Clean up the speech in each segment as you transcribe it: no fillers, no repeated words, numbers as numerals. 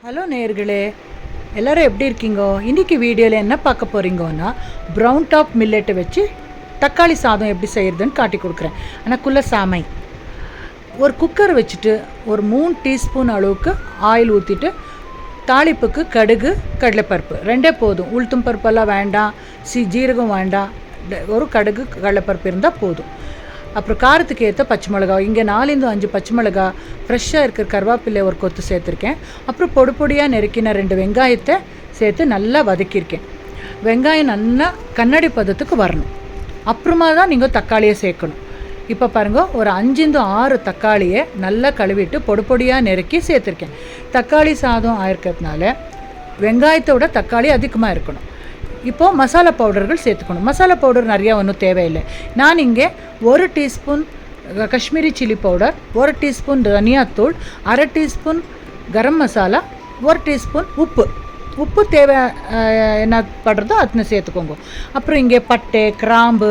Hello நேயர்களே, எல்லோரும் எப்படி இருக்கீங்கோ? இன்றைக்கி வீடியோவில் என்ன பார்க்க போகிறீங்கன்னா, ப்ரௌன் டாப் மில்லெட்டை வச்சு தக்காளி சாதம் எப்படி செய்கிறதுன்னு காட்டி கொடுக்குறேன். எனக்குள்ள சாமை ஒரு குக்கர் வச்சுட்டு ஒரு 3 டீஸ்பூன் அளவுக்கு ஆயில் ஊற்றிட்டு, தாளிப்புக்கு கடுகு கடலைப்பருப்பு ரெண்டே போதும். உளுத்தம் பருப்பெல்லாம் வேண்டாம், ஜீரகம் வேண்டாம், ஒரு கடுகு கடலைப்பருப்பு இருந்தால் போதும். அப்புறம் காரத்துக்கு ஏற்ற பச்சை மிளகா, இங்கே 4-5 பச்சை மிளகா, ஃப்ரெஷ்ஷாக இருக்கிற கருவேப்பிலை ஒரு கொத்து சேர்த்துருக்கேன். அப்புறம் பொடியாக நெருக்கின 2 வெங்காயத்தை சேர்த்து நல்லா வதக்கியிருக்கேன். வெங்காயம் நல்லா கண்ணாடி பதத்துக்கு வரணும். அப்புறமா தான் நீங்கள் தக்காளியை சேர்க்கணும். இப்போ பாருங்கள், ஒரு 5-6 தக்காளியை நல்லா கழுவிட்டு பொடியாக நெருக்கி சேர்த்துருக்கேன். தக்காளி சாதம் ஆயிருக்கிறதுனால வெங்காயத்தோட தக்காளி அதிகமாக இருக்கணும். இப்போது மசாலா பவுடர்கள் சேர்த்துக்கணும். மசாலா பவுடர் நிறையா ஒன்றும் தேவையில்லை. நான் இங்கே 1 teaspoon Kashmiri chilli powder, 1 teaspoon தனியாத்தூள், 1/2 டீஸ்பூன் கரம் மசாலா, 1 டீஸ்பூன் உப்பு தேவை என்ன படுறதோ அதுன்னு சேர்த்துக்கோங்க. அப்புறம் இங்கே பட்டை கிராம்பு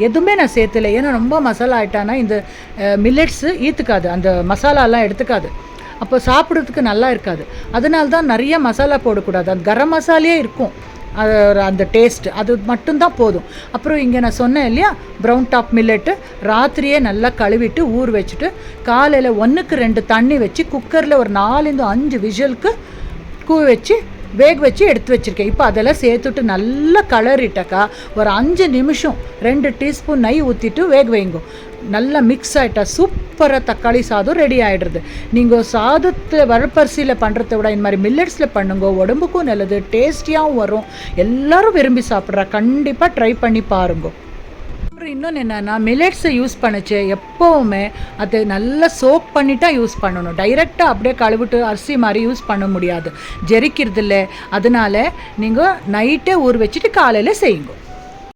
எதுவுமே நான் சேர்த்துல. ஏன்னா ரொம்ப மசாலா ஆகிட்டானா இந்த மில்லட்ஸு ஈத்துக்காது, அந்த மசாலாலாம் எடுத்துக்காது, அப்போ சாப்பிட்றதுக்கு நல்லா இருக்காது. அதனால தான் நிறைய மசாலா போடக்கூடாது. அந்த கரம் மசாலையே இருக்கும், அந்த டேஸ்ட் அது மட்டும்தான் போதும். அப்புறம் இங்கே நான் சொன்னேன் இல்லையா, ப்ரௌன் டாப் மில்லெட்டு ராத்திரியே நல்லா கழுவிட்டு ஊற வச்சுட்டு காலையில் 1-2 தண்ணி வச்சு குக்கரில் ஒரு 4-5 விசிலுக்கு வச்சு வேக வச்சு எடுத்து வச்சுருக்கேன். இப்போ அதெல்லாம் சேர்த்துட்டு நல்லா கலரிட்டாக்கா ஒரு 5 நிமிஷம் 2 டீஸ்பூன் நெய் ஊற்றிட்டு வேக வைங்க. நல்லா மிக்ஸ் ஆகிட்டா சூப்பராக தக்காளி சாதம் ரெடி ஆகிடுறது. நீங்கள் சாதத்தை வரப்பரிசியில் பண்ணுறத விட இந்த மாதிரி மில்லட்ஸில் பண்ணுங்க, உடம்புக்கும் நல்லது, டேஸ்டியாகவும் வரும், எல்லோரும் விரும்பி சாப்பிட்றா. கண்டிப்பாக ட்ரை பண்ணி பாருங்க. அப்புறம் இன்னொன்று என்னென்னா, மில்லட்ஸை யூஸ் பண்ணிச்சு எப்போவுமே அதை நல்லா சோக் பண்ணிட்டா யூஸ் பண்ணணும். டைரெக்டாக அப்படியே கழுவிட்டு அரிசி மாதிரி யூஸ் பண்ண முடியாது, ஜெரிக்கிறது இல்லை. அதனால் நீங்கள் நைட்டே ஊற வச்சுட்டு காலையில் செய்யுங்க.